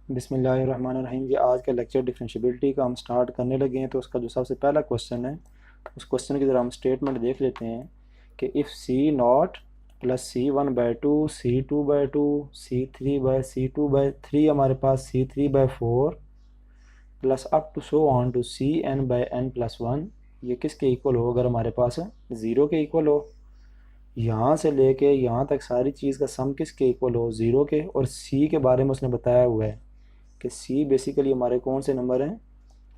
बिस्मिल्लाहिर्रहमानिर्रहीम। ये आज का लेक्चर डिफरेंशियबिलिटी का हम स्टार्ट करने लगे हैं। तो उसका जो सबसे पहला क्वेश्चन है, उस क्वेश्चन की ज़रा हम स्टेटमेंट देख लेते हैं कि if C not plus C1/2 C2/2 C3/C2/3 हमारे पास C3/4 plus up to so on to Cn/n+1 ये किसके इक्वल हो? अगर हमारे पास ज़ीरो के इक्वल हो, यहाँ से लेके यहाँ तक सारी चीज़ का सम किसके इक्वल हो? ज़ीरो के। और सी के बारे में उसने बताया हुआ है कि सी बेसिकली हमारे कौन से नंबर हैं?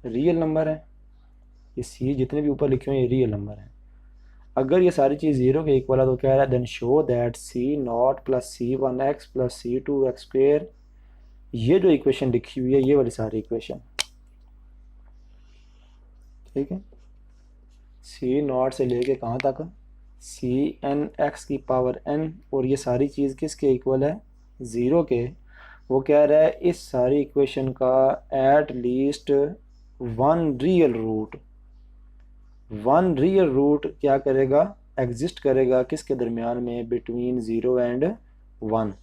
रियल नंबर है। ये सी जितने भी ऊपर लिखे हुए हैं ये रियल नंबर है। अगर ये सारी चीज़ ज़ीरो के इक्वल है तो क्या है? Then show that C0 plus C1x plus C2x², ये जो इक्वेशन लिखी हुई है ये वाली सारी इक्वेशन, ठीक है, C0 से लेके कहाँ तक? Cn(x⁻n), और ये सारी चीज़ किसके इक्वल है? ज़ीरो के। वो कह रहा है इस सारी इक्वेशन का at least one real root क्या करेगा? एग्जिस्ट करेगा किसके दरमियान में? Between zero and one.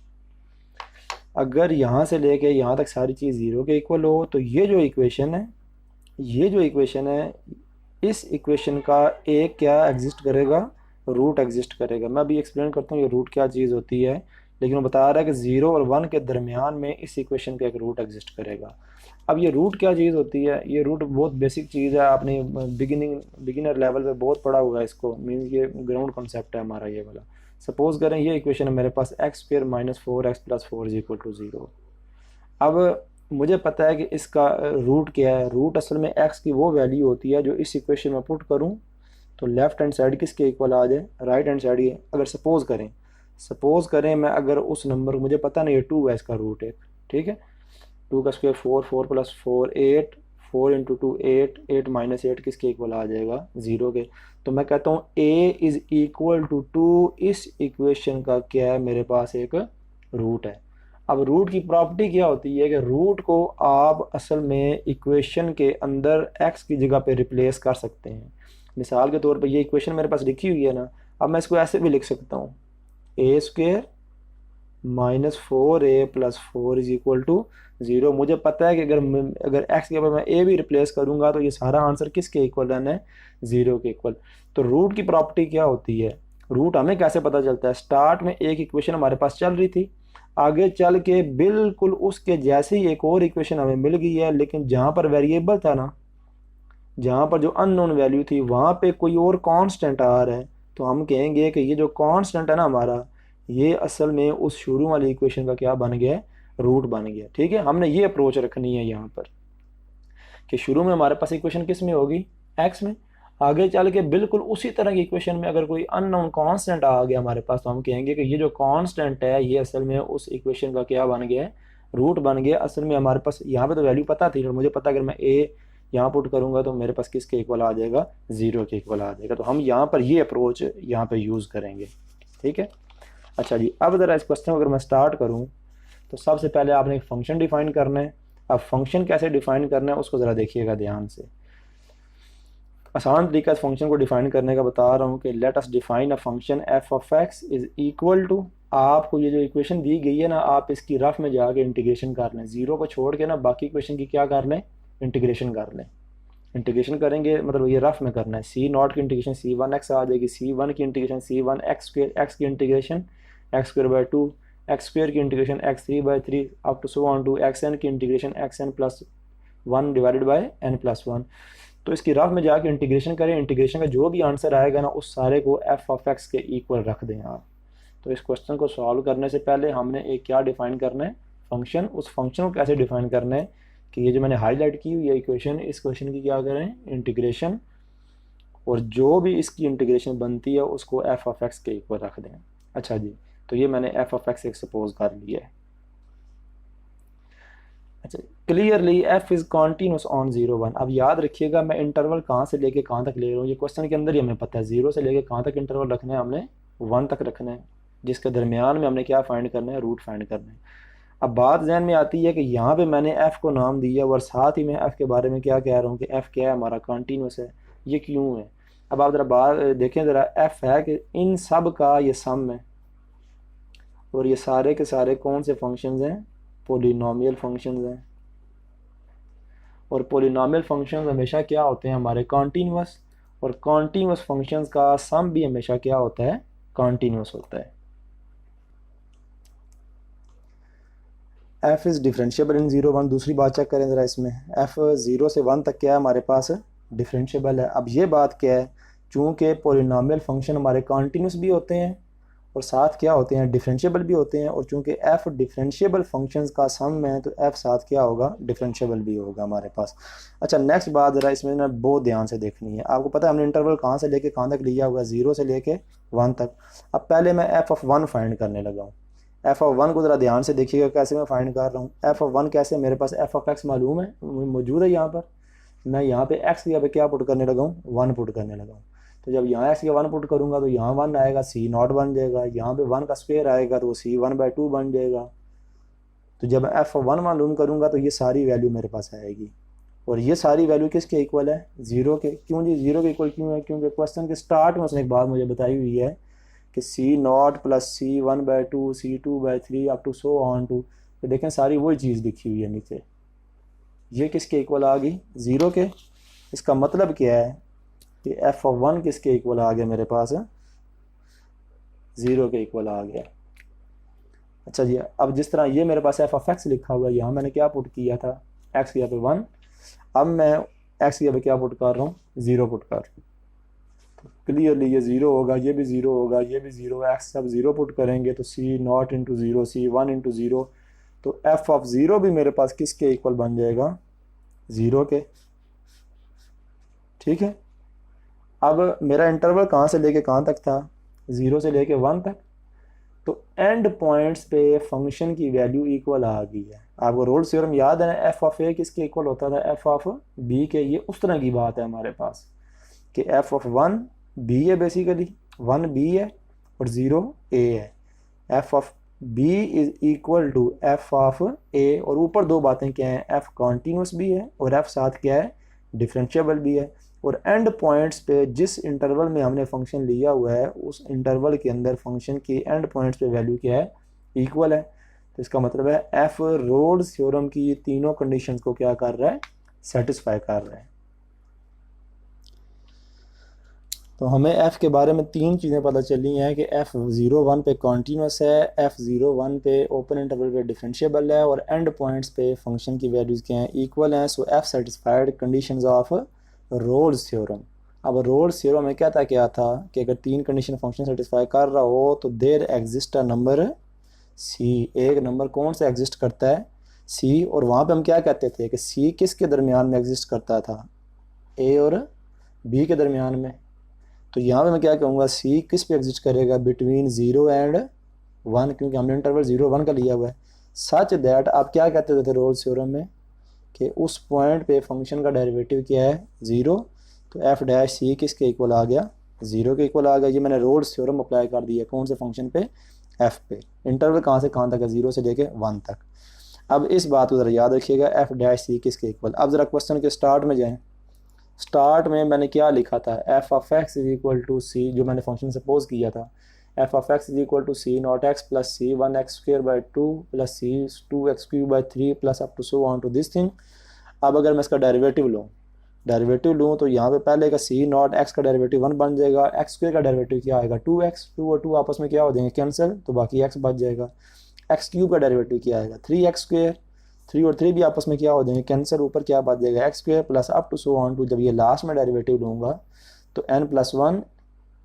अगर यहाँ से लेके यहाँ तक सारी चीज़ ज़ीरो के इक्वल हो तो ये जो इक्वेशन है, इस इक्वेशन का एक क्या एग्जिस्ट करेगा? रूट एग्जिस्ट करेगा। मैं अभी एक्सप्लेन करता हूँ ये रूट क्या चीज़ होती है, लेकिन वो बता रहा है कि ज़ीरो और वन के दरमियान में इस इक्वेशन का एक रूट एग्जिस्ट करेगा। अब ये रूट क्या चीज़ होती है? ये रूट बहुत बेसिक चीज़ है, आपने बिगिनर लेवल पे बहुत पढ़ा हुआ है इसको, मीन्स ये ग्राउंड कॉन्सेप्ट है हमारा ये वाला। सपोज करें ये इक्वेशन है मेरे पास x² - 4x + 4 = 0। अब मुझे पता है कि इसका रूट क्या है। रूट असल में x की वो वैल्यू होती है जो इस इक्वेशन में पुट करूँ तो लेफ्ट हैंड साइड किसके इक्वल आ जाए? राइट हैंड साइड के। अगर सपोज करें मैं अगर उस नंबर, मुझे पता नहीं है 2 है इसका रूट एक, ठीक है, 2 का स्क्वायर 4, 4 + 4 8, 4 × 2 8, 8 - 8 किसके इक्वल आ जाएगा? ज़ीरो के। तो मैं कहता हूँ a = 2, इस इक्वेशन का क्या है? मेरे पास एक रूट है। अब रूट की प्रॉपर्टी क्या होती है कि रूट को आप असल में इक्वेशन के अंदर x की जगह पे रिप्लेस कर सकते हैं। मिसाल के तौर पे ये इक्वेशन मेरे पास लिखी हुई है ना, अब मैं इसको ऐसे भी लिख सकता हूँ, a² - 4a + 4 = 0। मुझे पता है कि अगर x के ऊपर मैं a भी रिप्लेस करूंगा तो ये सारा आंसर किसके इक्वल है? ज़ीरो के इक्वल। तो रूट की प्रॉपर्टी क्या होती है? रूट हमें कैसे पता चलता है? स्टार्ट में एक इक्वेशन हमारे पास चल रही थी, आगे चल के बिल्कुल उसके जैसे ही एक और इक्वेशन हमें मिल गई है, लेकिन जहाँ पर वेरिएबल था ना, जहाँ पर जो अननोन वैल्यू थी वहाँ पे कोई और कांस्टेंट आ रहा है, तो हम कहेंगे कि ये जो कांस्टेंट है ना हमारा, ये असल में उस शुरू वाली इक्वेशन का क्या बन गया? रूट बन गया। ठीक है, हमने ये अप्रोच रखनी है यहाँ पर कि शुरू में हमारे पास इक्वेशन किस में होगी? एक्स में। आगे चल के बिल्कुल उसी तरह की इक्वेशन में अगर कोई अननोन कांस्टेंट आ गया हमारे पास, तो हम कहेंगे कि ये जो कांस्टेंट है ये असल में उस इक्वेशन का क्या बन गया? रूट बन गया। असल में हमारे पास यहाँ पे तो वैल्यू पता थी, और मुझे पता अगर मैं ए यहाँ पुट करूंगा तो मेरे पास किसके इक्वल आ जाएगा? ज़ीरो के इक्वल आ जाएगा। तो हम यहाँ पर ये अप्रोच यहाँ पे यूज़ करेंगे। ठीक है, अच्छा जी, अब ज़रा इस क्वेश्चन को अगर मैं स्टार्ट करूँ तो सबसे पहले आपने एक फंक्शन डिफाइन करना है। अब फंक्शन कैसे डिफाइन करना है उसको ज़रा देखिएगा ध्यान से। आसान तरीका इस फंक्शन को डिफाइन करने का बता रहा हूँ कि let us define a function f(x) is equal to, आपको ये जो इक्वेशन दी गई है ना, आप इसकी रफ में जाके इंटीग्रेशन कर लें। ज़ीरो को छोड़ के ना बाकी इक्वेशन की क्या कर लें? इंटीग्रेशन कर लें। इंटीग्रेशन करेंगे मतलब ये रफ में करना है। C0 की इंटीग्रेशन C1x आ जाएगी, C1 की इंटीग्रेशन C1x², x की इंटीग्रेशन x²/2, x² की integration x3/3 up to so on to xn की integration xn+1 divided by n+1। तो इसकी रफ में जाके इंटीग्रेशन करें। इंटीग्रेशन का जो भी आंसर आएगा ना उस सारे को f(x) के इक्वल रख दें आप। तो इस क्वेश्चन को सॉल्व करने से पहले हमने एक क्या डिफाइन करना है? फंक्शन। उस फंक्शन को कैसे डिफाइन करना है कि ये जो मैंने हाईलाइट की हुई है इक्वेशन, इस क्वेश्चन की क्या करें? इंटीग्रेशन, और जो भी इसकी इंटीग्रेशन बनती है उसको f(x) के इक्वल रख दें। अच्छा जी, तो ये मैंने f(x) एक सपोज कर लिया है। अच्छा, clearly f is continuous on 0 1। अब याद रखिएगा मैं इंटरवल कहाँ से लेके कहाँ तक ले रहा हूँ, ये क्वेश्चन के अंदर ही हमें पता है। 0 से लेके कहाँ तक इंटरवल रखना है? हमने 1 तक रखना है, जिसके दरमियान में हमने क्या फाइंड करना है? रूट फाइंड करना है। अब बात जहन में आती है कि यहाँ पे मैंने f को नाम दिया और साथ ही मैं f के बारे में क्या कह रहा हूँ कि f क्या है? हमारा कॉन्टीन्यूस है। ये क्यों है? अब आप ज़रा बात देखें ज़रा, f है कि इन सब का ये सम है, और ये सारे के सारे कौन से फंक्शंस हैं? पोलिनोमियल फंक्शंस हैं, और पोलिनोमियल फंक्शंस हमेशा क्या होते हैं हमारे कॉन्टीन्यूअस, और कॉन्टीन्यूअस फंक्शंस का सम भी हमेशा क्या होता है कॉन्टीन्यूअस होता है। एफ इज़ डिफरेंशिएबल इन 0 1, दूसरी बात चेक करें ज़रा इसमें, एफ 0 से 1 तक क्या है हमारे पास डिफरेंशिएबल है। अब ये बात क्या है, चूँकि पोलिनोमियल फंक्शन हमारे कॉन्टीन्यूस भी होते हैं और साथ क्या होते हैं डिफरेंशिएबल भी होते हैं, और चूँकि एफ डिफरेंशिएबल फंक्शंस का सम है तो एफ साथ क्या होगा डिफरेंशिएबल भी होगा हमारे पास। अच्छा नेक्स्ट बात ज़रा इसमें ना बहुत ध्यान से देखनी है। आपको पता है हमने इंटरवल कहाँ से लेके कहाँ तक लिया हुआ है, 0 से लेके 1 तक। अब पहले मैं एफ ऑफ 1 फाइंड करने लगा हूँ। एफ ऑफ 1 को ज़रा ध्यान से देखिएगा कैसे मैं फाइंड कर रहा हूँ। एफ ऑफ 1 कैसे, मेरे पास एफ ऑफ एक्स मालूम है मौजूद है यहाँ पर, मैं यहाँ पे एक्स की जगह पे क्या पुट करने लगा हूँ 1 पुट करने लगा हूँ। तो जब यहाँ एक्स की 1 पुट करूँगा तो यहाँ 1 आएगा, सी नॉट बन जाएगा, यहाँ पे 1 का स्क्वायर आएगा तो सी 1/2 बन जाएगा। तो जब एफ ऑफ 1 मालूम करूँगा तो ये सारी वैल्यू मेरे पास आएगी, और ये सारी वैल्यू किसके इक्वल है 0 के। क्यों जी 0 के इक्वल क्यों है, क्योंकि क्वेश्चन के स्टार्ट में उसने एक बात मुझे बताई हुई है कि C not plus C 1/2 C 2/3 up to so on to. तो देखें सारी वही चीज़ लिखी हुई है नीचे, ये किसके इक्वल आ गई 0 के। इसका मतलब क्या है कि एफ ऑफ 1 किसके इक्वल आ गया मेरे पास 0 के इक्वल आ गया। अच्छा जी, अब जिस तरह ये मेरे पास एफ ऑफ एक्स लिखा हुआ है, यहाँ मैंने क्या पुट किया था एक्स की जगह पे 1, अब मैं एक्स की जगह पे क्या पुट कर रहा हूँ 0 पुट कर रहा हूँ। क्लियरली ये 0 होगा, ये भी 0 होगा, ये भी 0 है, एक्स सब 0 पुट करेंगे तो सी नॉट इंटू 0 सी 1 इंटू 0, तो एफ ऑफ 0 भी मेरे पास किसके इक्वल बन जाएगा 0 के। ठीक है, अब मेरा इंटरवल कहाँ से लेके कहाँ तक था 0 से लेके 1 तक, तो एंड पॉइंट्स पे फंक्शन की वैल्यू इक्वल आ गई है। आपको रोल्स थ्योरम याद है ना, एफ ऑफ ए किसके इक्वल होता था एफ ऑफ बी के। ये उस तरह की बात है हमारे पास कि एफ ऑफ 1 बी है, बेसिकली 1 बी है और 0 ए है। F of B is equal to F of A, और ऊपर दो बातें क्या हैं, एफ कॉन्टीन्यूस भी है और एफ साथ क्या है डिफरेंशिएबल भी है। और एंड पॉइंट्स पे जिस इंटरवल में हमने फंक्शन लिया हुआ है उस इंटरवल के अंदर फंक्शन की एंड पॉइंट्स पे वैल्यू क्या है इक्वल है। तो इसका मतलब है एफ रोल्स थ्योरम की ये तीनों कंडीशंस को क्या कर रहा है सेटिस्फाई कर रहा है। तो हमें एफ़ के बारे में 3 चीज़ें पता चली हैं कि एफ़ 0 1 पे कॉन्टीन्यूस है, एफ़ 0 1 पे ओपन इंटरवल पे डिफरेंशिएबल है, और एंड पॉइंट्स पे फंक्शन की वैल्यूज़ क्या हैं इक्वल हैं। So F satisfied conditions of Rolle's theorem. अब रोल्स थ्योरम में क्या था कि अगर 3 कंडीशन फंक्शन सेटिस्फाई कर रहा हो तो there exist a number C, एक नंबर कौन सा एग्जिस्ट करता है सी। और वहाँ पे हम क्या कहते थे कि सी किसके दरमियान में एग्जिस्ट करता था ए और बी के दरमियान में। तो यहाँ पे मैं क्या कहूँगा सी किस पे एग्जिस्ट करेगा बिटवीन 0 एंड 1, क्योंकि हमने इंटरवल 0 1 का लिया हुआ है। सच दैट आप क्या कहते थे रोल्स थ्योरम में कि उस पॉइंट पे फंक्शन का डेरिवेटिव क्या है 0, तो एफ डैश सी किसके इक्वल आ गया 0 के इक्वल आ गया। ये मैंने रोल्स थ्योरम अप्लाई कर दिया कौन से फंक्शन पे एफ पे। इंटरवल कहाँ से कहाँ तक है 0 से लेके 1 तक। अब इस बात को ज़रा याद रखिएगा एफ डैश सी किसके इक्वल। अब ज़रा क्वेश्चन के स्टार्ट में जाएँ। स्टार्ट में मैंने क्या लिखा था F of X is equal to C, जो मैंने फंक्शन सपोज किया था F of X is equal to C not X plus C 1x² 2 plus C 2x³ 3 plus up to so on to this thing. अब अगर मैं इसका derivative लूँ तो यहाँ पे पहले का सी नॉट एक्स का डेरिवेटिव 1 बन जाएगा, x² का डेरिवेटिव क्या आएगा 2x, 2 और 2 आपस में क्या हो जाएंगे कैंसिल, तो बाकी x बच जाएगा। x³ का डेरिवेटिव क्या आएगा 3x², 3 और 3 भी आपस में क्या हो जाएंगे कैंसर, ऊपर क्या बच जाएगा x² plus up to so on to. जब ये लास्ट में डेरिवेटिव लूँगा तो n+1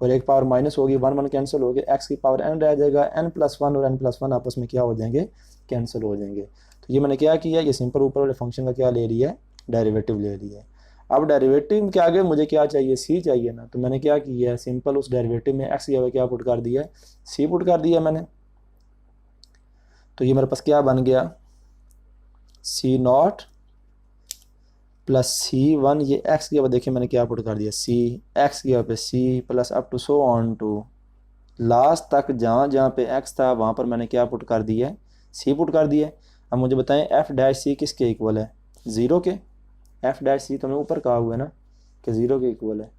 और एक पावर माइनस होगी 1 1 कैंसिल हो गया, x की पावर n रह जाएगा, n+1 और n+1 आपस में क्या हो जाएंगे कैंसिल हो जाएंगे। तो ये मैंने क्या किया, ये सिंपल ऊपर वाले फंक्शन का क्या ले लिया है डेरिवेटिव ले लिया है। अब डेरिवेटिव के आगे मुझे क्या चाहिए c चाहिए ना, तो मैंने क्या किया है सिंपल उस डेरिवेटिव में x की जगह क्या पुट कर दिया है c पुट कर दिया मैंने। तो ये मेरे पास क्या बन गया सी नॉट प्लस C1, ये x की जगह देखिए मैंने क्या पुट कर दिया सी, x की जगह पे c plus up to so on to last तक जहाँ पे x था वहाँ पर मैंने क्या पुट कर दिया है c पुट कर दिया है। अब मुझे बताएं एफ डैश सी किसके इक्वल है 0 के। एफ डैश सी तो मैं ऊपर कहा हुआ है ना कि 0 के इक्वल है।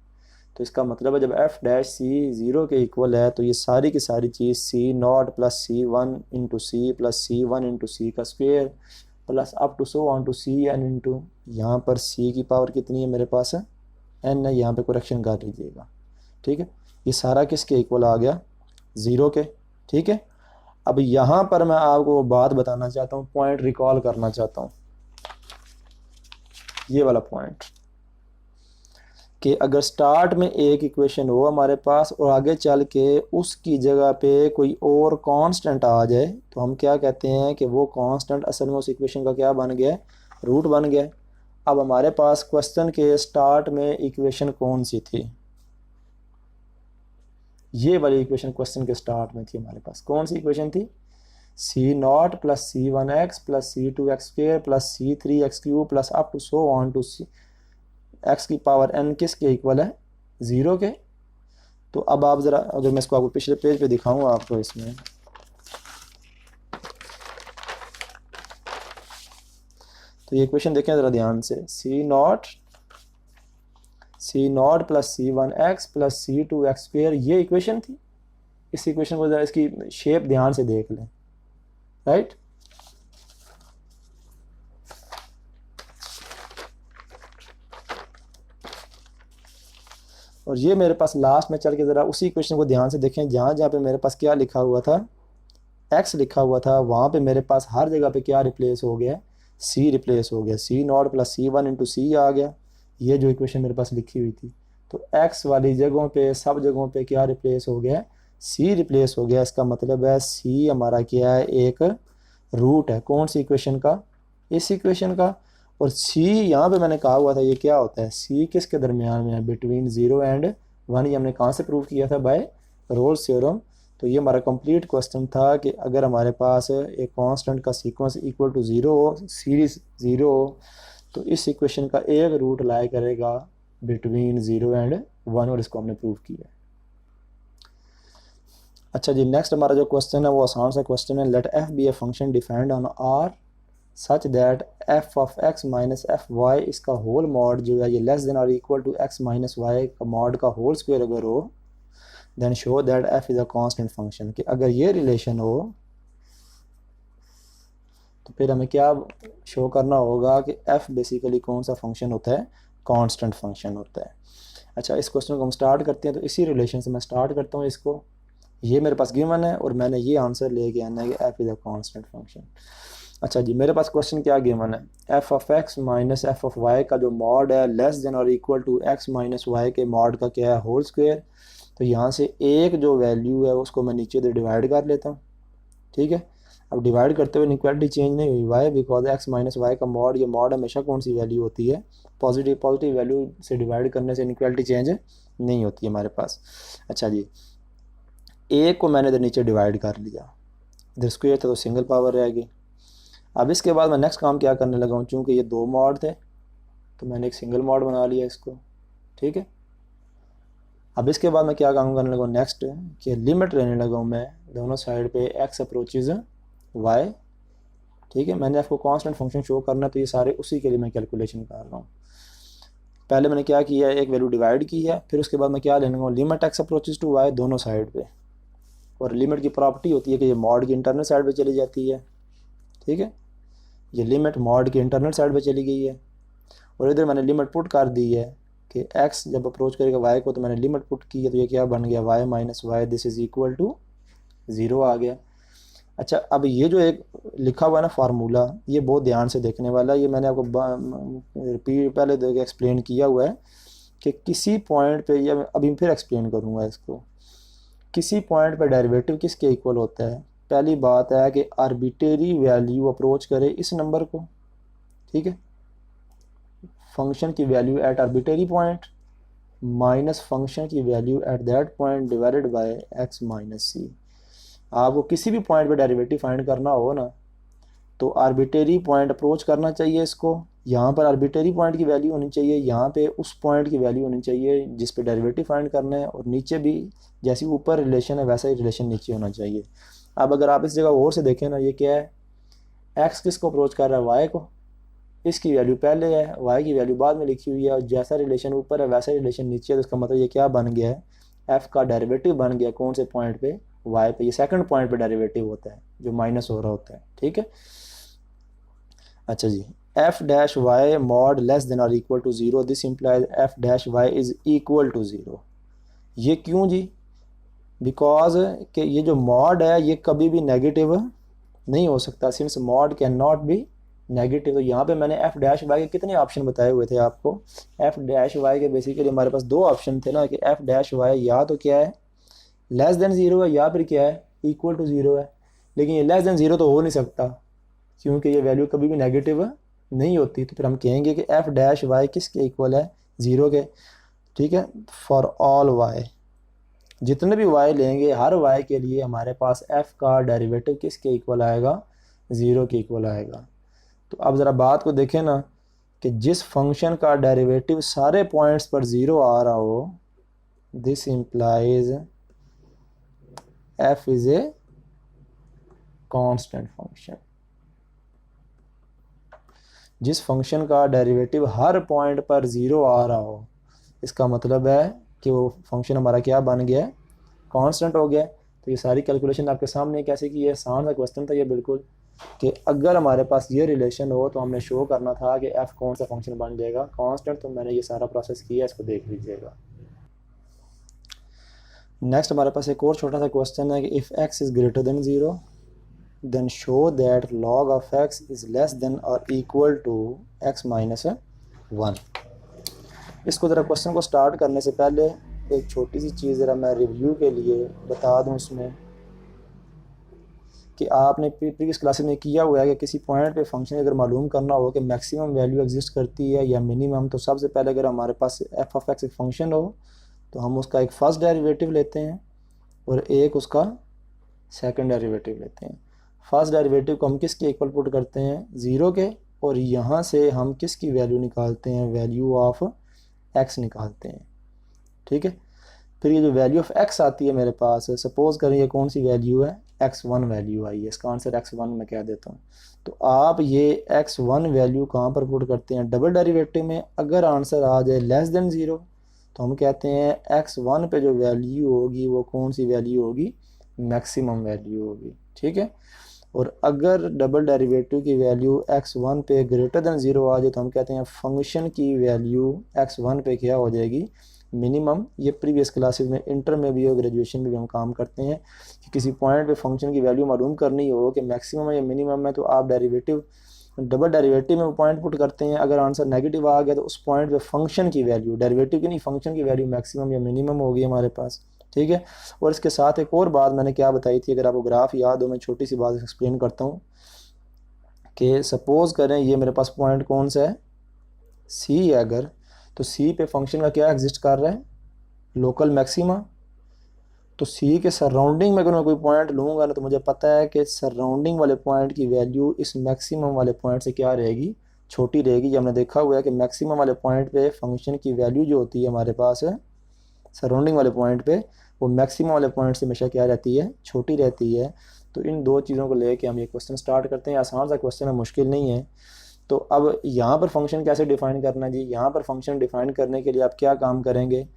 तो इसका मतलब है जब एफ डैश सी 0 के इक्वल है तो ये सारी की सारी चीज़ C not plus C one into C plus C one into C का square plus up to so on to C N into, यहाँ पर सी की पावर कितनी है मेरे पास है एन है, यहाँ पे करेक्शन कर लीजिएगा। ठीक है, ये सारा किसके इक्वल आ गया 0 के। ठीक है, अब यहाँ पर मैं आपको वो बात बताना चाहता हूँ, पॉइंट रिकॉल करना चाहता हूँ, ये वाला पॉइंट कि अगर स्टार्ट में एक इक्वेशन हो हमारे पास और आगे चल के उसकी जगह पे कोई और कांस्टेंट आ जाए तो हम क्या कहते हैं कि वो कांस्टेंट असल में उस इक्वेशन का क्या बन गया, रूट बन गया। अब हमारे पास क्वेश्चन के स्टार्ट में इक्वेशन कौन सी थी, ये वाली इक्वेशन क्वेश्चन के स्टार्ट में थी हमारे पास। कौन सी इक्वेशन थी, C not plus C one X plus C two X square plus C three X cube plus up to so on to C X की पावर एन किसके इक्वल है 0 के। तो अब आप ज़रा, अगर मैं इसको आपको पिछले पेज पे दिखाऊँ आपको, इसमें तो ये इक्वेशन देखें ज़रा ध्यान से, C not plus C one X plus C two X square, ये इक्वेशन थी। इस इक्वेशन को ज़रा इसकी शेप ध्यान से देख लें, राइट। और ये मेरे पास लास्ट में चल के ज़रा उसी इक्वेशन को ध्यान से देखें, जहाँ जहाँ पे मेरे पास क्या लिखा हुआ था, x लिखा हुआ था, वहाँ पे मेरे पास हर जगह पे क्या रिप्लेस हो गया, c रिप्लेस हो गया, C not plus C one into C आ गया, ये जो इक्वेशन मेरे पास लिखी हुई थी। तो x वाली जगहों पे सब जगहों पे क्या रिप्लेस हो गया, c रिप्लेस हो गया। इसका मतलब है c हमारा क्या है, एक रूट है। कौन सी इक्वेशन का, इस इक्वेशन का। और c यहाँ पे मैंने कहा हुआ था ये क्या होता है, c किसके दरमियान में है, बिटवीन 0 एंड 1। ये हमने कहाँ से प्रूव किया था, बाय रोल्स थ्योरम। तो ये हमारा कंप्लीट क्वेश्चन था कि अगर हमारे पास एक कांस्टेंट का सीक्वेंस इक्वल टू 0 हो, सीरीज 0 हो, तो इस इक्वेशन का एक रूट लाई करेगा बिटवीन 0 एंड 1, और इसको हमने प्रूव किया। अच्छा जी, नेक्स्ट हमारा जो क्वेश्चन है वो आसान सा क्वेश्चन है। Let F be a function defined on R such that F of X minus F Y, इसका होल मॉड जो है ये लेस देन और equal to X minus Y का मॉड का होल स्क्वायर अगर हो, then show that F is a constant function. कि अगर ये रिलेशन हो तो फिर हमें क्या शो करना होगा कि एफ बेसिकली कौन सा फंक्शन होता है, कांस्टेंट फंक्शन होता है। अच्छा, इस क्वेश्चन को हम स्टार्ट करते हैं। तो इसी रिलेशन से मैं स्टार्ट करता हूँ इसको। ये मेरे पास गिवन है और मैंने ये आंसर लेके आना है कि F is a constant function. अच्छा जी, मेरे पास क्वेश्चन क्या गिवन है, F of X minus F of Y का जो मॉड है लेस देन और equal to X minus Y के मॉड का क्या है, होल स्क्वायर। तो यहाँ से एक जो वैल्यू है उसको मैं नीचे से डिवाइड कर लेता हूँ। ठीक है, अब डिवाइड करते हुए इक्वालिटी चेंज नहीं हुई, why because X minus Y का मॉड, ये मॉड हमेशा कौन सी वैल्यू होती है, पॉजिटिव वैल्यू से डिवाइड करने से इक्वालिटी चेंज नहीं होती है हमारे पास। अच्छा जी, एक को मैंने इधर नीचे डिवाइड कर लिया, इधर स्क्वायर था तो सिंगल पावर रहेगी। अब इसके बाद मैं नेक्स्ट काम क्या करने लगा हूँ, चूँकि ये दो मॉड थे तो मैंने एक सिंगल मॉड बना लिया इसको। ठीक है, अब इसके बाद मैं क्या काम करने लगा हूँ नेक्स्ट, कि लिमिट लेने लगा हूँ मैं दोनों साइड पे एक्स अप्रोचेज वाई। ठीक है, मैंने आपको कांस्टेंट फंक्शन शो करना है तो ये सारे उसी के लिए मैं कैलकुलेशन कर रहा हूँ। पहले मैंने क्या किया है, एक वैल्यू डिवाइड की है, फिर उसके बाद मैं क्या लेने लगा हूँ, limit X approaches to Y दोनों साइड पे। और लिमिट की प्रॉपर्टी होती है कि ये मॉड की इंटरनल साइड पे चली जाती है। ठीक है, ये लिमिट मॉड की इंटरनल साइड पे चली गई है। और इधर मैंने लिमिट पुट कर दी है कि x जब अप्रोच करेगा y को, तो मैंने लिमिट पुट की है तो ये क्या बन गया, y minus Y this is equal to 0 आ गया। अच्छा, अब ये जो एक लिखा हुआ है ना फार्मूला, ये बहुत ध्यान से देखने वाला है। ये मैंने आपको रिपीट पहले देख एक्सप्लेन किया हुआ है कि किसी पॉइंट पे, या अभी फिर एक्सप्लेन करूँगा इसको, किसी पॉइंट पे डेरिवेटिव किसके इक्वल होता है। पहली बात है कि आर्बिट्रेरी वैल्यू अप्रोच करे इस नंबर को। ठीक है, फंक्शन की value at arbitrary point minus function की value at that point divided by X minus C. आपको किसी भी पॉइंट पे डेरिवेटिव फाइंड करना हो ना, तो आर्बिट्रेरी पॉइंट अप्रोच करना चाहिए इसको। यहाँ पर आर्बिट्रेरी पॉइंट की वैल्यू होनी चाहिए, यहाँ पे उस पॉइंट की वैल्यू होनी चाहिए जिस पे डेरिवेटिव फाइंड करना है, और नीचे भी जैसी ऊपर रिलेशन है वैसा ही रिलेशन नीचे होना चाहिए। अब अगर आप इस जगह और से देखें ना, ये क्या है, एक्स किसको अप्रोच कर रहा है, वाई को। इसकी वैल्यू पहले है, y की वैल्यू बाद में लिखी हुई है, और जैसा रिलेशन ऊपर है वैसा रिलेशन नीचे है, तो इसका मतलब ये क्या बन गया है, f का डेरिवेटिव बन गया कौन से पॉइंट पे, y पे। ये सेकंड पॉइंट पे डेरिवेटिव होता है जो माइनस हो रहा होता है, ठीक है। अच्छा जी, f dash y mod less than और equal to 0, this implies f dash y is equal to 0। ये क्यों जी, बिकॉज कि ये जो मॉड है ये कभी भी नेगेटिव नहीं हो सकता, since mod can not be negative. तो यहाँ पे मैंने एफ डैश वाई के कितने ऑप्शन बताए हुए थे आपको, एफ डैश वाई के बेसिकली हमारे पास दो ऑप्शन थे ना, कि एफ डैश वाई या तो क्या है लेस देन 0 है, या फिर क्या है इक्वल टू 0 है। लेकिन ये लेस देन 0 तो हो नहीं सकता, क्योंकि ये वैल्यू कभी भी नेगेटिव नहीं होती। तो फिर हम कहेंगे कि एफ डैश वाई किसके इक्वल है, 0 के, ठीक है। फॉर ऑल वाई, जितने भी y लेंगे हर y के लिए हमारे पास f का डेरिवेटिव किसके इक्वल आएगा, 0 के इक्वल आएगा। तो अब ज़रा बात को देखें ना, कि जिस फंक्शन का डेरिवेटिव सारे पॉइंट्स पर 0 आ रहा हो, this implies f is a constant function. जिस फंक्शन का डेरिवेटिव हर पॉइंट पर 0 आ रहा हो, इसका मतलब है कि वो फंक्शन हमारा क्या बन गया, कांस्टेंट हो गया। तो ये सारी कैलकुलेशन आपके सामने कैसे की है, आसान सा क्वेश्चन था ये बिल्कुल, कि अगर हमारे पास ये रिलेशन हो तो हमने शो करना था कि f कौन सा फंक्शन बन जाएगा, कांस्टेंट। तो मैंने ये सारा प्रोसेस किया, इसको देख लीजिएगा। नेक्स्ट हमारे पास एक और छोटा सा क्वेश्चन है कि if x is greater than 0 then show that log of x is less than और इक्वल टू x माइनस 1। इसको ज़रा क्वेश्चन को स्टार्ट करने से पहले एक छोटी सी चीज़ ज़रा मैं रिव्यू के लिए बता दूं उसमें, कि आपने प्रीवियस क्लासेस में किया हुआ है कि किसी पॉइंट पे फंक्शन अगर मालूम करना हो कि मैक्सिमम वैल्यू एग्जिस्ट करती है या मिनिमम, तो सबसे पहले अगर हमारे पास एफ ऑफ एक्स एक फंक्शन हो तो हम उसका एक फर्स्ट डेरिवेटिव लेते हैं और एक उसका सेकंड डेरिवेटिव लेते हैं। फर्स्ट डेरिवेटिव को हम किसके इक्वल पुट करते हैं, 0 के, और यहाँ से हम किसकी वैल्यू निकालते हैं, वैल्यू ऑफ एक्स निकालते हैं, ठीक है। फिर ये जो वैल्यू ऑफ एक्स आती है मेरे पास, सपोज करें ये कौन सी वैल्यू है, x1 वैल्यू आई है, इसका आंसर x1 मैं कह देता हूँ। तो आप ये x1 वैल्यू कहाँ पर पुट करते हैं, डबल डेरिवेटिव में। अगर आंसर आ जाए लेस देन 0 तो हम कहते हैं x1 पे जो वैल्यू होगी वो कौन सी वैल्यू होगी, मैक्सिमम वैल्यू होगी, ठीक है। और अगर डबल डेरिवेटिव की वैल्यू x1 पे ग्रेटर देन 0 आ जाए तो हम कहते हैं फंक्शन की वैल्यू x1 पे क्या हो जाएगी, मिनिमम। ये प्रीवियस क्लासेस में, इंटर में भी और ग्रेजुएशन में भी हम काम करते हैं कि किसी पॉइंट पे फंक्शन की वैल्यू मालूम करनी हो कि मैक्सिमम है या मिनिमम है, तो आप डेरिवेटिव डबल डेरिवेटिव में पॉइंट पुट करते हैं। अगर आंसर नेगेटिव आ गया तो उस पॉइंट पे फंक्शन की वैल्यू, डेरिवेटिव की नहीं, फंक्शन की वैल्यू मैक्सिमम या मिनिमम होगी हमारे पास, ठीक है। और इसके साथ एक और बात मैंने क्या बताई थी, अगर आपको ग्राफ याद हो, मैं छोटी सी बात एक्सप्लेन करता हूँ, कि सपोज करें ये मेरे पास पॉइंट कौन सा है, सी है अगर, तो सी पे फंक्शन का क्या एग्जिस्ट कर रहा है, लोकल मैक्सिमा। तो सी के सराउंडिंग में अगर मैं कोई पॉइंट लूँगा ना, तो मुझे पता है कि सराउंडिंग वाले पॉइंट की वैल्यू इस मैक्सिमम वाले पॉइंट से क्या रहेगी, छोटी रहेगी। हमने देखा हुआ है कि मैक्सिमम वाले पॉइंट पे फंक्शन की वैल्यू जो होती है हमारे पास है सराउंडिंग वाले पॉइंट पे, वो मैक्सिमम वाले पॉइंट से हमेशा क्या रहती है, छोटी रहती है। तो इन दो चीज़ों को लेके हम ये क्वेश्चन स्टार्ट करते हैं। आसान सा क्वेश्चन है, मुश्किल नहीं है। तो अब यहाँ पर फंक्शन कैसे डिफाइन करना है जी, यहाँ पर फंक्शन डिफाइन करने के लिए आप क्या काम करेंगे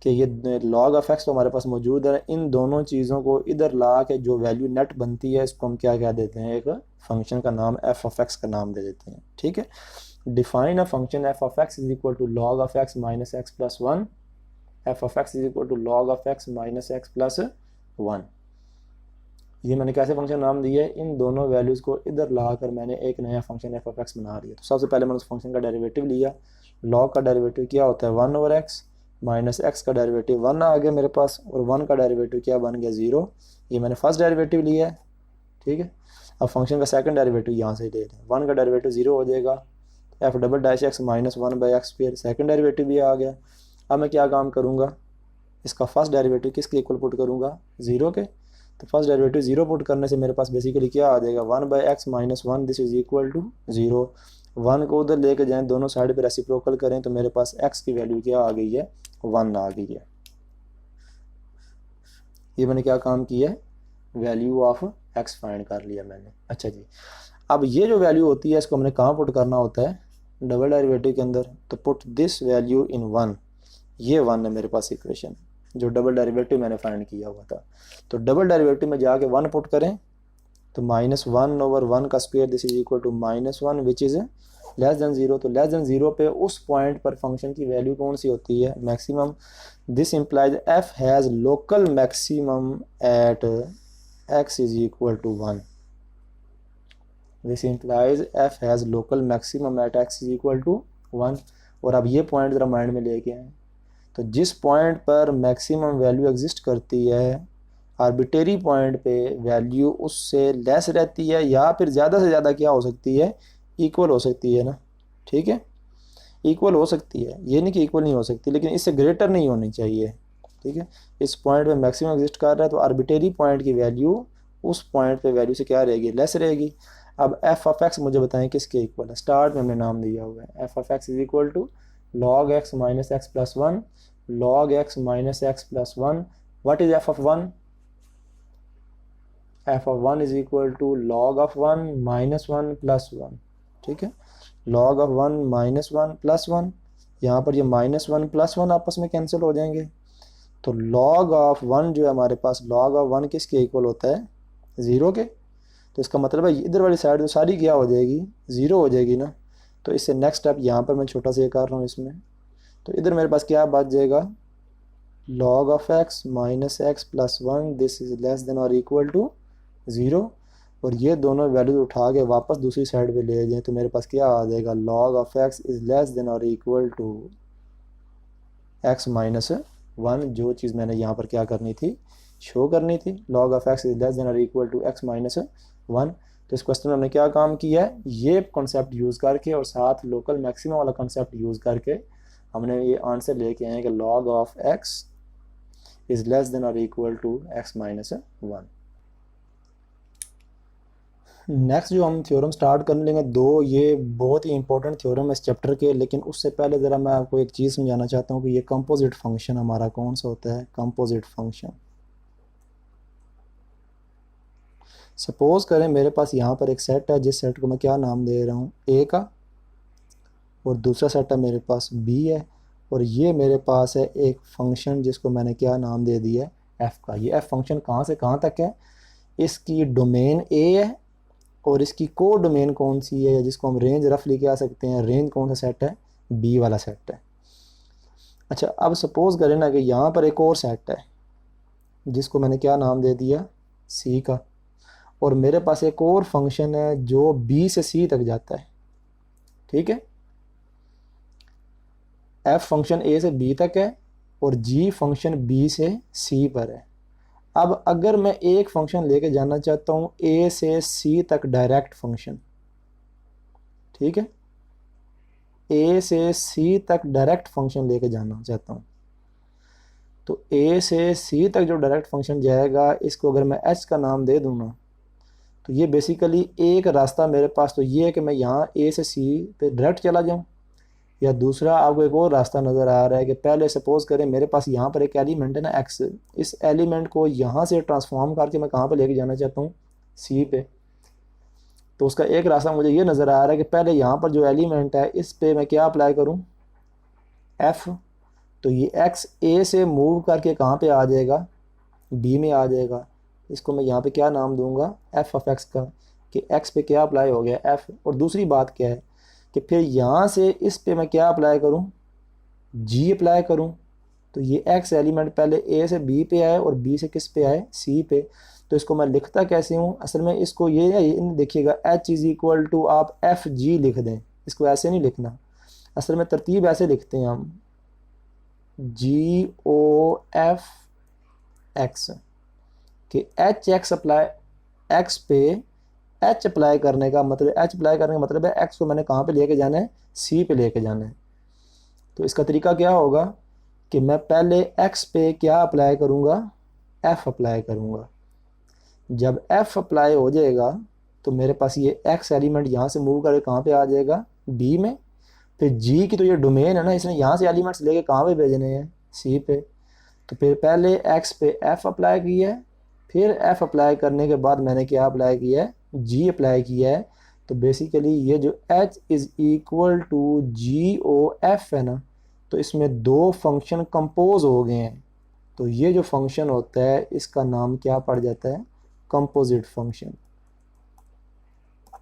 कि ये log ऑफ एक्स तो हमारे पास मौजूद है, इन दोनों चीज़ों को इधर ला के जो वैल्यू नेट बनती है इसको हम क्या कह देते हैं, एक फंक्शन का नाम एफ ऑफ एक्स का नाम दे देते हैं, ठीक है। Define a function F of X is equal to log of X minus X plus 1, F of X is equal to log of X minus X plus 1। ये मैंने कैसे फंक्शन नाम दिया है, इन दोनों वैल्यूज़ को इधर ला कर मैंने एक नया फंक्शन एफ ऑफ एक्स बना लिया। तो सबसे पहले मैंने उस फंक्शन का डेरिवेटिव लिया, log का डेरिवेटिव क्या होता है 1 ओवर एक्स, माइनस एक्स का डेरिवेटिव 1 आ गया मेरे पास, और 1 का डेरिवेटिव क्या बन गया 0। ये मैंने फर्स्ट डेरिवेटिव लिया है, ठीक है। अब फंक्शन का सेकंड डेरिवेटिव यहाँ से ले लें, 1 का डेरिवेटिव 0 हो जाएगा, F double dash x minus 1 by x, फिर सेकंड डेरिवेटिव भी आ गया। अब मैं क्या काम करूँगा, इसका फर्स्ट डेरिवेटिव किसके इक्वल पुट करूँगा, 0 के। तो फर्स्ट डेरिवेटिव 0 पुट करने से मेरे पास बेसिकली क्या आ जाएगा, 1 by X minus 1, this is equal to 0। 1 को उधर लेके जाएं, दोनों साइड पे रेसिप्रोकल करें, तो मेरे पास x की वैल्यू क्या आ गई है, 1 आ गई है। ये मैंने क्या काम किया है, वैल्यू ऑफ x फाइंड कर लिया मैंने। अच्छा जी, अब ये जो वैल्यू होती है इसको हमने कहाँ पुट करना होता है, डबल डेरिवेटिव के अंदर, तो पुट दिस वैल्यू इन 1, ये 1 है मेरे पास इक्वेशन जो डबल डेरिवेटिव मैंने फाइंड किया हुआ था। तो डबल डेरिवेटिव में जाके 1 पुट करें तो -1/1 का square, this is equal to -1 which is less than 0। तो लेस देन 0 पे उस पॉइंट पर फंक्शन की वैल्यू कौन सी होती है? Maximum. This implies f has local maximum at x is equal to 1। This implies f has local maximum at x is equal to 1। और अब ये पॉइंट ज़रा माइंड में लेके आए, तो जिस पॉइंट पर मैक्सिमम वैल्यू एग्जिस्ट करती है, आर्बिट्रेरी पॉइंट पे वैल्यू उससे लेस रहती है या फिर ज़्यादा से ज़्यादा क्या हो सकती है? इक्वल हो सकती है ना, ठीक है, इक्वल हो सकती है, ये नहीं कि इक्वल नहीं हो सकती, लेकिन इससे ग्रेटर नहीं होनी चाहिए, ठीक है। इस पॉइंट पे मैक्सिमम एग्जिस्ट कर रहा है तो आर्बिट्रेरी पॉइंट की वैल्यू उस पॉइंट पे वैल्यू से क्या रहेगी? लेस रहेगी। अब एफ ऑफ एक्स मुझे बताएं किसके इक्वल है? स्टार्ट में हमने नाम दिया हुआ है F of X is equal to log x minus X plus 1 log x minus X plus 1। What is F of 1? F of 1 is equal to log of 1 माइनस 1 प्लस 1, ठीक है। log ऑफ 1 माइनस 1 प्लस 1, यहाँ पर ये -1 प्लस 1 आपस में कैंसिल हो जाएंगे। तो log ऑफ 1 जो है हमारे पास, log ऑफ 1 किसके इक्वल होता है? 0 के। तो इसका मतलब है इधर वाली साइड तो सारी क्या हो जाएगी? 0 हो जाएगी ना। तो इससे नेक्स्ट स्टेप यहाँ पर मैं छोटा सा ये कर रहा हूँ इसमें, तो इधर मेरे पास क्या बच जाएगा? log of x minus X plus 1 this is less than और इक्वल टू 0। और ये दोनों वैल्यूज उठा के वापस दूसरी साइड पे ले जाएं तो मेरे पास क्या आ जाएगा? log of x is less than और इक्वल टू x माइनस 1। जो चीज़ मैंने यहाँ पर क्या करनी थी? शो करनी थी। log of x is less than और इक्वल टू x माइनस 1। तो इस क्वेश्चन में हमने क्या काम किया है? ये कॉन्सेप्ट यूज़ करके और साथ लोकल मैक्सिमम वाला कॉन्सेप्ट यूज़ करके हमने ये आंसर लेके आए हैं कि log of x is less than और equal to x minus 1। Next जो हम थ्योरम स्टार्ट कर लेंगे, दो ये बहुत ही इंपॉर्टेंट थ्योरम है इस चैप्टर के, लेकिन उससे पहले ज़रा मैं आपको एक चीज़ समझाना चाहता हूँ कि ये कंपोजिट फंक्शन हमारा कौन सा होता है? Composite function. सपोज करें मेरे पास यहाँ पर एक सेट है, जिस सेट को मैं क्या नाम दे रहा हूँ? ए का, और दूसरा सेट है मेरे पास बी है, और ये मेरे पास है एक फंक्शन जिसको मैंने क्या नाम दे दिया है? एफ का। ये एफ फंक्शन कहाँ से कहाँ तक है? इसकी डोमेन ए है और इसकी को डोमेन कौन सी है, जिसको हम रेंज रफली कह सकते हैं? रेंज कौन सा सेट है? बी वाला सेट है। अच्छा, अब सपोज करें ना कि यहाँ पर एक और सेट है जिसको मैंने क्या नाम दे दिया? सी का, और मेरे पास एक और फंक्शन है जो बी से सी तक जाता है, ठीक है। एफ फंक्शन ए से बी तक है और जी फंक्शन बी से सी पर है। अब अगर मैं एक फंक्शन लेके जाना चाहता हूँ ए से सी तक डायरेक्ट फंक्शन, ठीक है, ए से सी तक डायरेक्ट फंक्शन लेके जाना चाहता हूँ, तो ए से सी तक जो डायरेक्ट फंक्शन जाएगा, इसको अगर मैं एच का नाम दे दूँ ना, तो ये बेसिकली एक रास्ता मेरे पास तो ये है कि मैं यहाँ ए से सी पे डायरेक्ट चला जाऊँ, या दूसरा आपको एक और रास्ता नज़र आ रहा है कि पहले सपोज करें मेरे पास यहाँ पर एक एलिमेंट है ना एक्स, इस एलिमेंट को यहाँ से ट्रांसफॉर्म करके मैं कहाँ पे लेके जाना चाहता हूँ? सी पे। तो उसका एक रास्ता मुझे ये नज़र आ रहा है कि पहले यहाँ पर जो एलिमेंट है इस पे मैं क्या अप्लाई करूँ? एफ़। तो ये एक्स ए से मूव करके कहाँ पे आ जाएगा? बी में आ जाएगा। इसको मैं यहाँ पे क्या नाम दूंगा? एफ ऑफ एक्स का, कि एक्स पे क्या अप्लाई हो गया? एफ। और दूसरी बात क्या है कि फिर यहाँ से इस पे मैं क्या अप्लाई करूँ? जी अप्लाई करूँ। तो ये एक्स एलिमेंट पहले ए से बी पे आए और बी से किस पे आए? सी पे। तो इसको मैं लिखता कैसे हूँ? असल में इसको ये देखिएगा, एच इज़ इक्वल टू आप एफ जी लिख दें, इसको ऐसे नहीं लिखना, असल में तरतीब ऐसे लिखते हैं हम, जी ओ एफ एक्स, कि एच एक्स अप्लाई, एक्स पे एच अप्लाई करने का मतलब, एच अप्लाई करने का मतलब है एक्स को मैंने कहाँ पे लेके जाना है? सी पे लेके जाना है। तो इसका तरीका क्या होगा कि मैं पहले एक्स पे क्या अप्लाई करूँगा? एफ अप्लाई करूँगा। जब एफ अप्लाई हो जाएगा तो मेरे पास ये एक्स एलिमेंट यहाँ से मूव करके कहाँ पे आ जाएगा? बी में। फिर जी की तो ये डोमेन है ना, इसने यहाँ से एलिमेंट्स लेके कहाँ पे भेजने हैं? सी पे। तो फिर पहले एक्स पे एफ अप्लाई किया है, फिर एफ अप्लाई करने के बाद मैंने क्या अप्लाई किया है? जी अप्लाई किया है, तो बेसिकली ये जो h is equal to G O F है ना, तो इसमें दो फंक्शन कंपोज हो गए हैं। तो ये जो फंक्शन होता है इसका नाम क्या पड़ जाता है, कंपोजिट फंक्शन।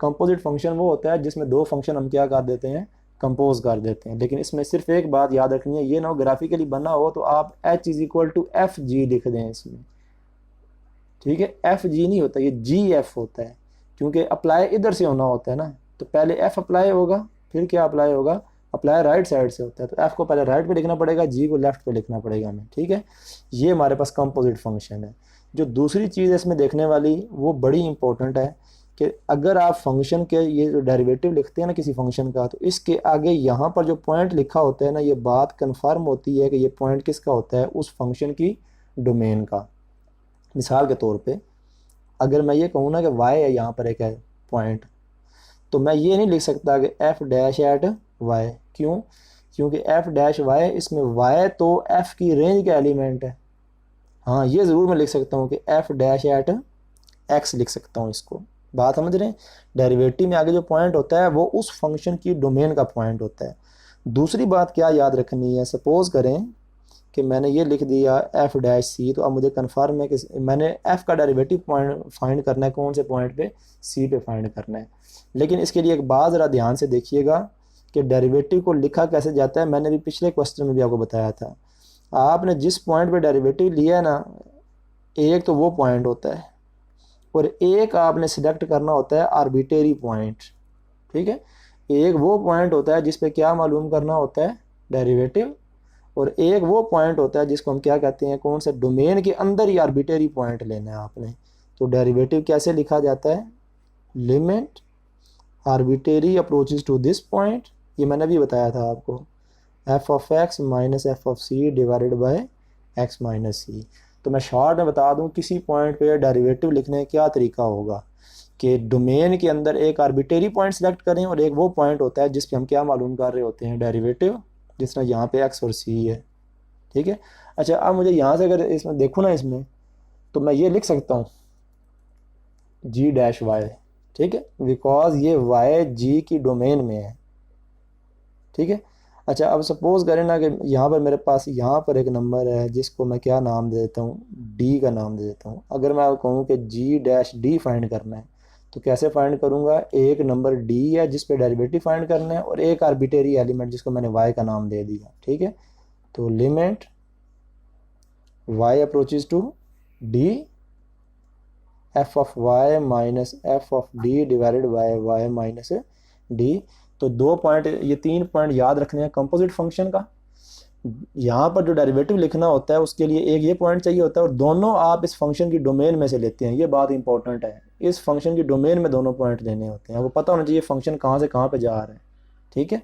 कंपोजिट फंक्शन वो होता है जिसमें दो फंक्शन हम क्या कर देते हैं, कंपोज कर देते हैं। लेकिन इसमें सिर्फ एक बात याद रखनी है, ये ना ग्राफिकली बनना हो तो आप h is equal to F G लिख दें इसमें, ठीक है। एफ जी नहीं होता, ये जी एफ होता है, क्योंकि अप्लाई इधर से होना होता है ना। तो पहले एफ अप्लाई होगा, फिर क्या अप्लाई होगा, अप्लाई राइट साइड से होता है। तो एफ को पहले राइट पे लिखना पड़ेगा, जी को लेफ्ट पे लिखना पड़ेगा हमें, ठीक है। ये हमारे पास कंपोजिट फंक्शन है। जो दूसरी चीज़ है इसमें देखने वाली, वो बड़ी इंपॉर्टेंट है कि अगर आप फंक्शन के ये जो डेरिवेटिव लिखते हैं ना किसी फंक्शन का, तो इसके आगे यहाँ पर जो पॉइंट लिखा होता है ना, ये बात कन्फर्म होती है कि ये पॉइंट किसका होता है, उस फंक्शन की डोमेन का। मिसाल के तौर पे अगर मैं ये कहूँ ना कि y है यहाँ पर एक है पॉइंट, तो मैं ये नहीं लिख सकता कि f डैश एट y। क्यों? क्योंकि f डैश y, इसमें y तो f की रेंज का एलिमेंट है। हाँ, ये ज़रूर मैं लिख सकता हूँ कि f डैश एट x लिख सकता हूँ इसको। बात समझ रहे हैं? डेरिवेटिव में आगे जो पॉइंट होता है वो उस फंक्शन की डोमेन का पॉइंट होता है। दूसरी बात क्या याद रखनी है, सपोज करें कि मैंने ये लिख दिया f डैश सी, तो अब मुझे कन्फर्म है कि मैंने f का डेरिवेटिव पॉइंट फाइंड करना है, कौन से पॉइंट पे, c पे फाइंड करना है। लेकिन इसके लिए एक बात ज़रा ध्यान से देखिएगा कि डेरिवेटिव को लिखा कैसे जाता है। मैंने भी पिछले क्वेश्चन में भी आपको बताया था, आपने जिस पॉइंट पे डेरिवेटिव लिया है ना, एक तो वो पॉइंट होता है और एक आपने सिलेक्ट करना होता है आर्बिट्रेरी पॉइंट, ठीक है। एक वो पॉइंट होता है जिस पे क्या मालूम करना होता है, डेरिवेटिव, और एक वो पॉइंट होता है जिसको हम क्या कहते हैं, कौन सा, डोमेन के अंदर ही आर्बिट्रेरी पॉइंट लेना है आपने। तो डेरिवेटिव कैसे लिखा जाता है, limit arbitrary approaches to this point, ये मैंने भी बताया था आपको, F of X minus F of C divided by X minus C. तो मैं शॉर्ट में बता दूं, किसी पॉइंट पे डेरिवेटिव लिखने का क्या तरीका होगा कि डोमेन के अंदर एक आर्बिट्रेरी पॉइंट सेलेक्ट करें और एक वो पॉइंट होता है जिस पे हम क्या मालूम कर रहे होते हैं, डेरिवेटिव, जिस तरह यहाँ पे x और c है, ठीक है। अच्छा, अब मुझे यहाँ से अगर इसमें देखूँ ना, इसमें तो मैं ये लिख सकता हूँ g डैश y, ठीक है, बिकॉज ये y g की डोमेन में है, ठीक है। अच्छा, अब सपोज करें ना कि यहाँ पर मेरे पास यहाँ पर एक नंबर है जिसको मैं क्या नाम दे देता हूँ, d का नाम दे देता हूँ। अगर मैं कहूँ कि g डैश d फाइंड करना है, तो कैसे फाइंड करूँगा, एक नंबर d है जिस पे डेरिवेटिव फाइंड करना है और एक आर्बिट्रेरी एलिमेंट जिसको मैंने y का नाम दे दिया, ठीक है। तो limit y approaches to d f of y minus f of d divided by y minus d। तो दो पॉइंट, ये तीन पॉइंट याद रखने हैं कंपोजिट फंक्शन का। यहाँ पर जो डेरिवेटिव लिखना होता है उसके लिए एक ये पॉइंट चाहिए होता है, और दोनों आप इस फंक्शन की डोमेन में से लेते हैं। ये बात इंपॉर्टेंट है, इस फंक्शन की डोमेन में दोनों पॉइंट लेने होते हैं। आपको पता होना चाहिए फंक्शन कहाँ से कहाँ पे जा रहा है, ठीक है।